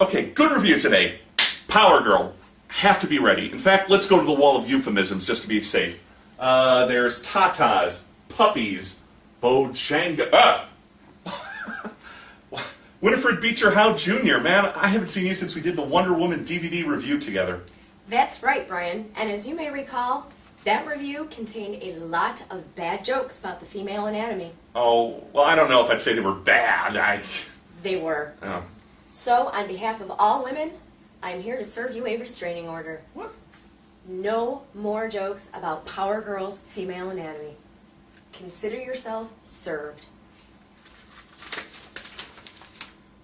Okay, good review today. Power Girl. Have to be ready. In fact, let's go to the wall of euphemisms just to be safe. There's tatas, puppies, Bojanga. Winifred Beecher Howe Jr., man, I haven't seen you since we did the Wonder Woman DVD review together. That's right, Brian. And as you may recall, that review contained a lot of bad jokes about the female anatomy. Oh, well, I don't know if I'd say they were bad. They were. Oh. So, on behalf of all women, I'm here to serve you a restraining order. What? No more jokes about Power Girl's female anatomy. Consider yourself served.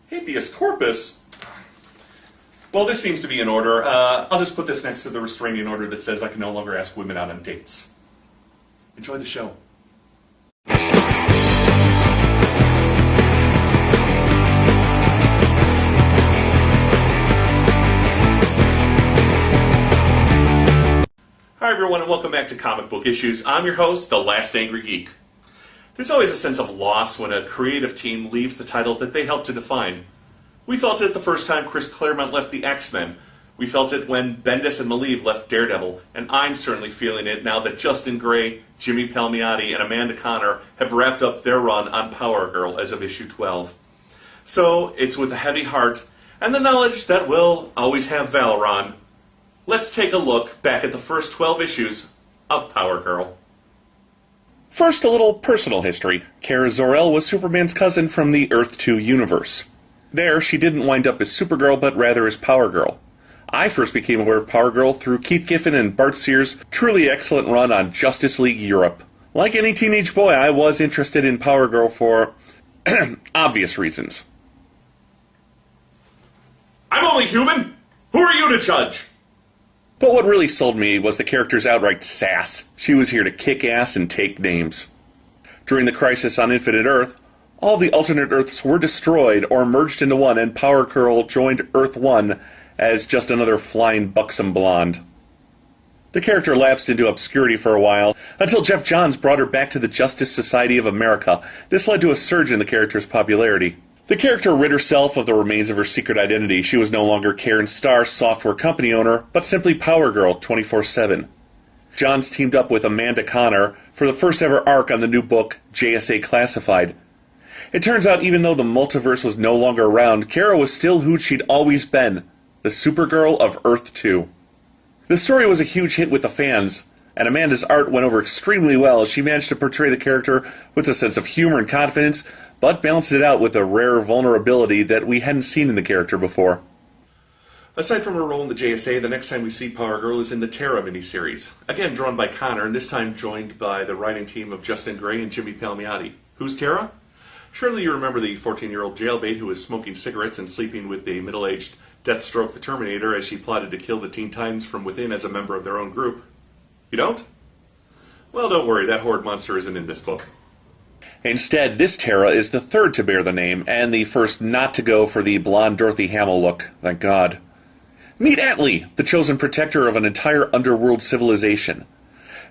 Habeas corpus? Well, this seems to be in order. I'll just put this next to the restraining order that says I can no longer ask women out on dates. Enjoy the show. Hi everyone, and welcome back to Comic Book Issues. I'm your host, the Last Angry Geek. There's always a sense of loss when a creative team leaves the title that they helped to define. We felt it the first time Chris Claremont left the X-Men. We felt it when Bendis and Malieve left Daredevil, and I'm certainly feeling it now that Justin Gray, Jimmy Palmiotti, and Amanda Conner have wrapped up their run on Power Girl as of issue 12. So, it's with a heavy heart, and the knowledge that we'll always have Valeron. Let's take a look back at the first 12 issues of Power Girl. First, a little personal history. Kara Zor-El was Superman's cousin from the Earth 2 universe. There, she didn't wind up as Supergirl, but rather as Power Girl. I first became aware of Power Girl through Keith Giffen and Bart Sears' truly excellent run on Justice League Europe. Like any teenage boy, I was interested in Power Girl for obvious reasons. I'm only human! Who are you to judge? But what really sold me was the character's outright sass. She was here to kick ass and take names. During the crisis on Infinite Earth, all the alternate Earths were destroyed or merged into one, and Power Girl joined Earth 1 as just another flying buxom blonde. The character lapsed into obscurity for a while, until Jeff Johns brought her back to the Justice Society of America. This led to a surge in the character's popularity. The character rid herself of the remains of her secret identity. She was no longer Karen Starr, software company owner, but simply Power Girl 24/7. Johns teamed up with Amanda Conner for the first ever arc on the new book, JSA Classified. It turns out even though the multiverse was no longer around, Kara was still who she'd always been, the Supergirl of Earth 2. The story was a huge hit with the fans, and Amanda's art went over extremely well as she managed to portray the character with a sense of humor and confidence, but balanced it out with a rare vulnerability that we hadn't seen in the character before. Aside from her role in the JSA, the next time we see Power Girl is in the Tera miniseries, again drawn by Conner, and this time joined by the writing team of Justin Gray and Jimmy Palmiotti. Who's Tera? Surely you remember the 14-year-old jailbait who was smoking cigarettes and sleeping with the middle-aged Deathstroke the Terminator as she plotted to kill the Teen Titans from within as a member of their own group. You don't? Well, don't worry, that horrid monster isn't in this book. Instead, this Tera is the third to bear the name, and the first not to go for the blonde Dorothy Hamill look, thank God. Meet Atlee, the chosen protector of an entire underworld civilization.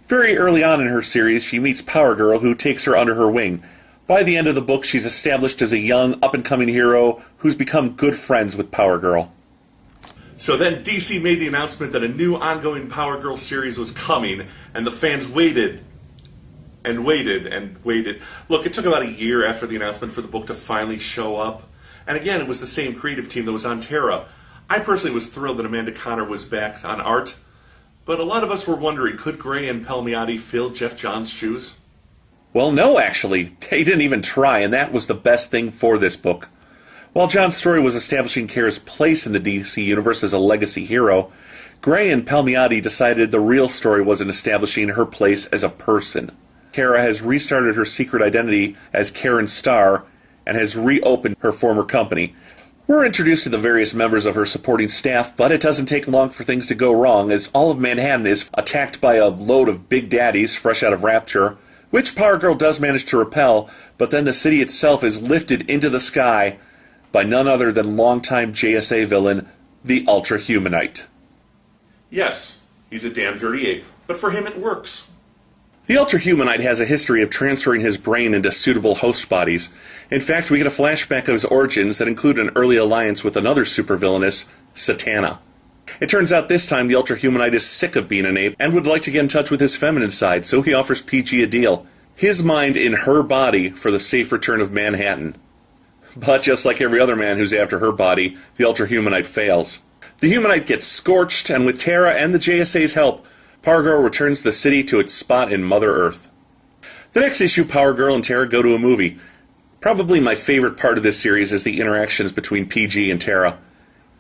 Very early on in her series, she meets Power Girl, who takes her under her wing. By the end of the book, she's established as a young, up-and-coming hero who's become good friends with Power Girl. So then DC made the announcement that a new ongoing Power Girl series was coming, and the fans waited and waited and waited. Look, it took about a year after the announcement for the book to finally show up. And again, it was the same creative team that was on Tera. I personally was thrilled that Amanda Conner was back on art, but a lot of us were wondering, could Gray and Palmiotti fill Jeff Johns' shoes? Well, no, actually. They didn't even try, and that was the best thing for this book. While John's story was establishing Kara's place in the DC universe as a legacy hero, Gray and Palmiotti decided the real story was in establishing her place as a person. Kara has restarted her secret identity as Karen Starr and has reopened her former company. We're introduced to the various members of her supporting staff, but it doesn't take long for things to go wrong as all of Manhattan is attacked by a load of big daddies fresh out of Rapture, which Power Girl does manage to repel, but then the city itself is lifted into the sky by none other than longtime JSA villain, the Ultra-Humanite. Yes, he's a damn dirty ape, but for him it works. The Ultrahumanite has a history of transferring his brain into suitable host bodies. In fact, we get a flashback of his origins that include an early alliance with another supervillainess, Satana. It turns out this time the Ultrahumanite is sick of being an ape and would like to get in touch with his feminine side, so he offers PG a deal. His mind in her body for the safe return of Manhattan. But just like every other man who's after her body, the Ultrahumanite fails. The Humanite gets scorched, and with Tera and the JSA's help, Power Girl returns the city to its spot in Mother Earth. The next issue, Power Girl and Tera go to a movie. Probably my favorite part of this series is the interactions between PG and Tera.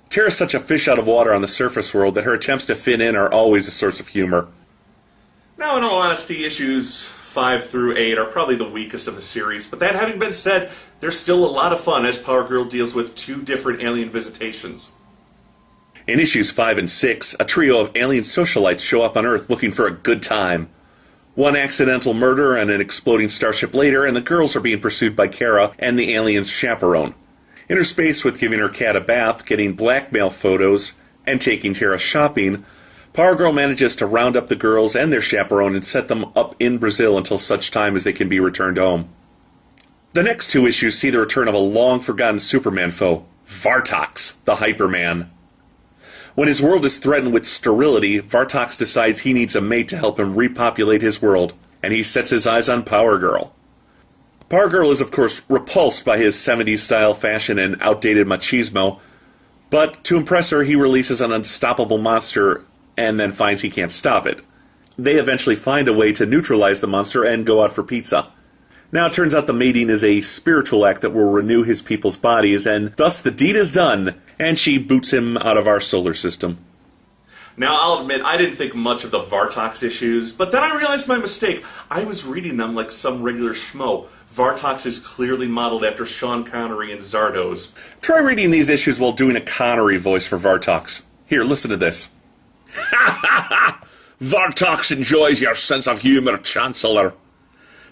Tera's such a fish out of water on the surface world that her attempts to fit in are always a source of humor. Now, in all honesty, issues 5 through 8 are probably the weakest of the series, but that having been said, there's still a lot of fun as Power Girl deals with 2 different alien visitations. In issues 5 and 6, a trio of alien socialites show up on Earth looking for a good time. One accidental murder and an exploding starship later, and the girls are being pursued by Kara and the alien's chaperone. Interspersed with giving her cat a bath, getting blackmail photos, and taking Tera shopping, Power Girl manages to round up the girls and their chaperone and set them up in Brazil until such time as they can be returned home. The next 2 issues see the return of a long-forgotten Superman foe, Vartox, the Hyperman. When his world is threatened with sterility, Vartox decides he needs a mate to help him repopulate his world, and he sets his eyes on Power Girl. Power Girl is, of course, repulsed by his 70s-style fashion and outdated machismo, but to impress her, he releases an unstoppable monster and then finds he can't stop it. They eventually find a way to neutralize the monster and go out for pizza. Now, it turns out the mating is a spiritual act that will renew his people's bodies, and thus the deed is done, and she boots him out of our solar system. Now, I'll admit, I didn't think much of the Vartox issues, but then I realized my mistake. I was reading them like some regular schmo. Vartox is clearly modeled after Sean Connery and Zardoz. Try reading these issues while doing a Connery voice for Vartox. Here, listen to this. Ha ha ha! Vartox enjoys your sense of humor, Chancellor.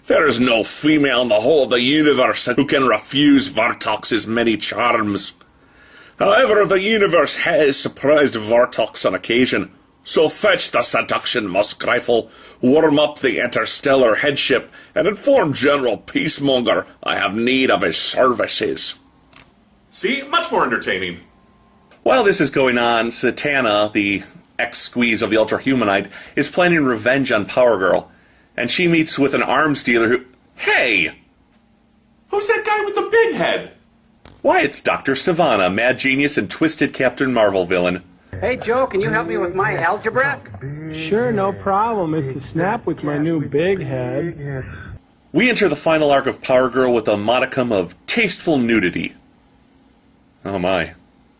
There is no female in the whole of the universe who can refuse Vartox's many charms. However, the universe has surprised Vartox on occasion, so fetch the seduction musk rifle, warm up the interstellar headship, and inform General Peacemonger I have need of his services. See? Much more entertaining. While this is going on, Satana, the ex-squeeze of the Ultrahumanite, is planning revenge on Power Girl, and she meets with an arms dealer who... Hey! Who's that guy with the big head? Why, it's Dr. Savannah, mad genius and twisted Captain Marvel villain. Hey, Joe, can you help me with my algebra? Sure, no problem. It's a snap with my new big head. We enter the final arc of Power Girl with a modicum of tasteful nudity. Oh my.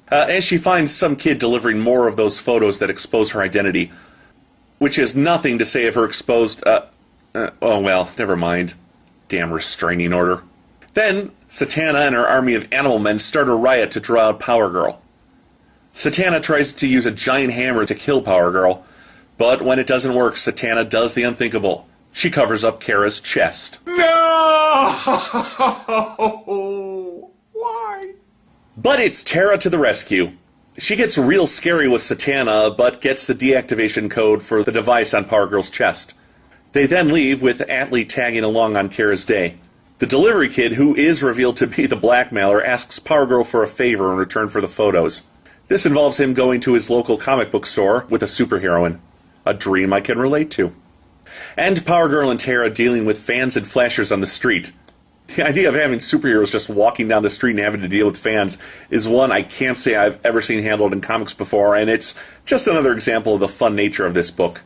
As she finds some kid delivering more of those photos that expose her identity. Which is nothing to say of her exposed, oh well, never mind. Damn restraining order. Then, Satana and her army of animal men start a riot to draw out Power Girl. Satana tries to use a giant hammer to kill Power Girl, but when it doesn't work, Satana does the unthinkable. She covers up Kara's chest. No! Why? But it's Tera to the rescue. She gets real scary with Satana, but gets the deactivation code for the device on Power Girl's chest. They then leave with Atlee tagging along on Kara's day. The delivery kid, who is revealed to be the blackmailer, asks Power Girl for a favor in return for the photos. This involves him going to his local comic book store with a superheroine. A dream I can relate to. And Power Girl and Tera dealing with fans and flashers on the street. The idea of having superheroes just walking down the street and having to deal with fans is one I can't say I've ever seen handled in comics before, and it's just another example of the fun nature of this book.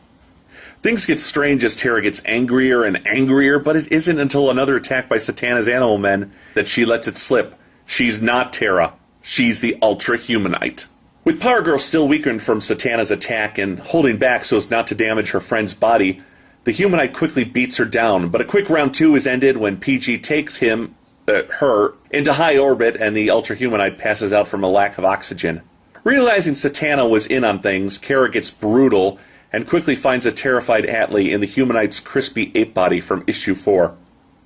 Things get strange as Tera gets angrier and angrier, but it isn't until another attack by Satana's animal men that she lets it slip. She's not Tera. She's the Ultrahumanite. With Power Girl still weakened from Satana's attack and holding back so as not to damage her friend's body, the Humanite quickly beats her down, but a quick round 2 is ended when PG takes her, into high orbit and the Ultrahumanite passes out from a lack of oxygen. Realizing Satana was in on things, Kara gets brutal and quickly finds a terrified Atlee in the Humanite's crispy ape body from issue 4.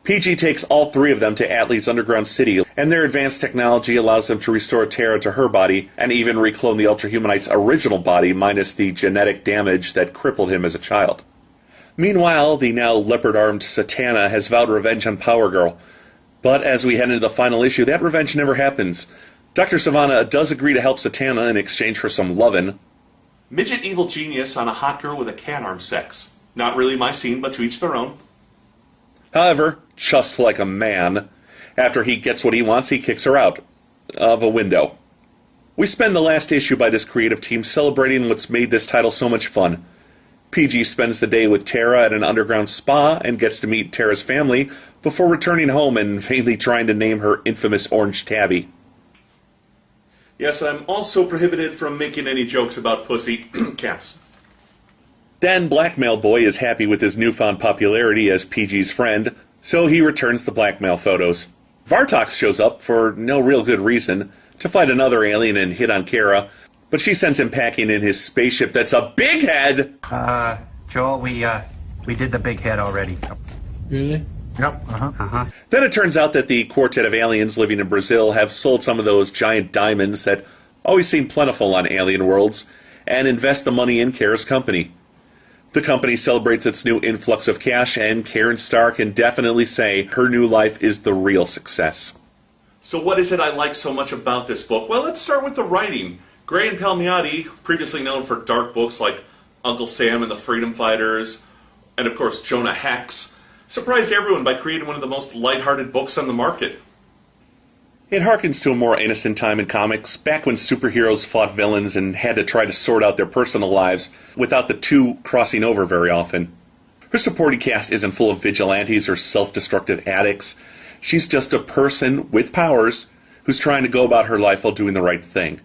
PG takes all 3 of them to Atlee's underground city, and their advanced technology allows them to restore Tera to her body, and even reclone the Ultrahumanite's original body minus the genetic damage that crippled him as a child. Meanwhile, the now leopard-armed Satana has vowed revenge on Power Girl. But as we head into the final issue, that revenge never happens. Dr. Savannah does agree to help Satana in exchange for some lovin'. Midget evil genius on a hot girl with a can-arm sex. Not really my scene, but to each their own. However, just like a man, after he gets what he wants, he kicks her out of a window. We spend the last issue by this creative team celebrating what's made this title so much fun. PG spends the day with Tera at an underground spa and gets to meet Tera's family before returning home and vainly trying to name her infamous orange tabby. Yes, I'm also prohibited from making any jokes about pussy cats. Dan Blackmail Boy is happy with his newfound popularity as PG's friend, so he returns the blackmail photos. Vartox shows up for no real good reason, to fight another alien and hit on Kara, but she sends him packing in his spaceship that's a big head! Joel, we did the big head already. Really? Yep, Then it turns out that the quartet of aliens living in Brazil have sold some of those giant diamonds that always seem plentiful on alien worlds, and invest the money in Kara's company. The company celebrates its new influx of cash, and Karen Starr can definitely say her new life is the real success. So what is it I like so much about this book? Well, let's start with the writing. Gray and Palmiotti, previously known for dark books like Uncle Sam and the Freedom Fighters, and of course Jonah Hex, surprised everyone by creating one of the most lighthearted books on the market. It harkens to a more innocent time in comics, back when superheroes fought villains and had to try to sort out their personal lives without the two crossing over very often. Her supporting cast isn't full of vigilantes or self-destructive addicts. She's just a person with powers who's trying to go about her life while doing the right thing.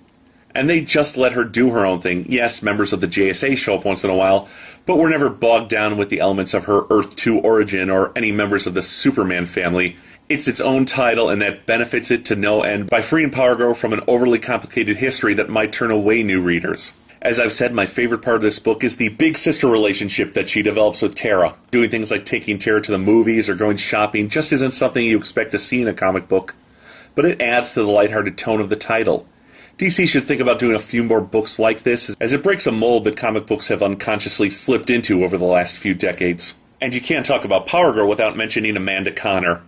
And they just let her do her own thing. Yes, members of the JSA show up once in a while, but we're never bogged down with the elements of her Earth 2 origin or any members of the Superman family. It's its own title, and that benefits it to no end by freeing Power Girl from an overly complicated history that might turn away new readers. As I've said, my favorite part of this book is the big sister relationship that she develops with Tera. Doing things like taking Tera to the movies or going shopping just isn't something you expect to see in a comic book, but it adds to the lighthearted tone of the title. DC should think about doing a few more books like this, as it breaks a mold that comic books have unconsciously slipped into over the last few decades. And you can't talk about Power Girl without mentioning Amanda Connor.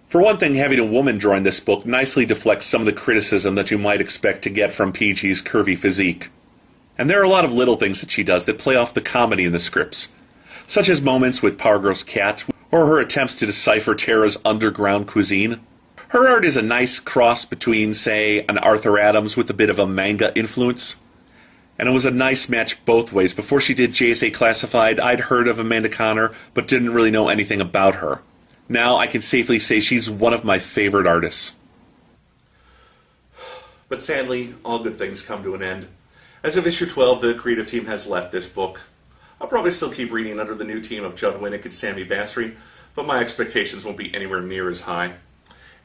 For one thing, having a woman join this book nicely deflects some of the criticism that you might expect to get from PG's curvy physique. And there are a lot of little things that she does that play off the comedy in the scripts, such as moments with Power Girl's cat, or her attempts to decipher Tera's underground cuisine. Her art is a nice cross between, say, an Arthur Adams with a bit of a manga influence. And it was a nice match both ways. Before she did JSA Classified, I'd heard of Amanda Connor, but didn't really know anything about her. Now I can safely say she's one of my favorite artists. But sadly, all good things come to an end. As of issue 12, the creative team has left this book. I'll probably still keep reading under the new team of Judd Winnick and Sammy Basri, but my expectations won't be anywhere near as high.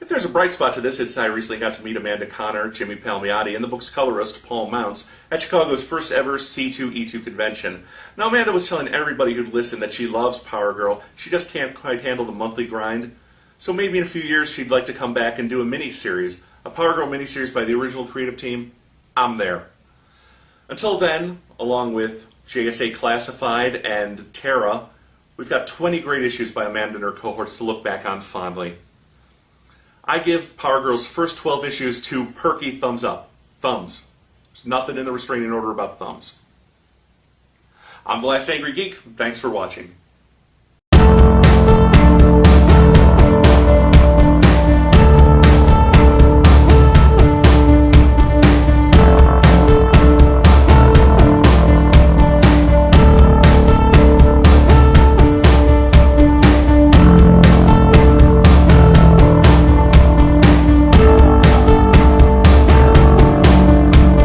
If there's a bright spot to this, it's I recently got to meet Amanda Connor, Jimmy Palmiotti, and the book's colorist, Paul Mounts, at Chicago's first ever C2E2 convention. Now, Amanda was telling everybody who'd listen that she loves Power Girl, she just can't quite handle the monthly grind. So maybe in a few years she'd like to come back and do a miniseries, a Power Girl miniseries by the original creative team. I'm there. Until then, along with JSA Classified and Tera, we've got 20 great issues by Amanda and her cohorts to look back on fondly. I give Power Girl's first 12 issues 2 perky thumbs up. Thumbs. There's nothing in the restraining order about thumbs. I'm the Last Angry Geek. Thanks for watching.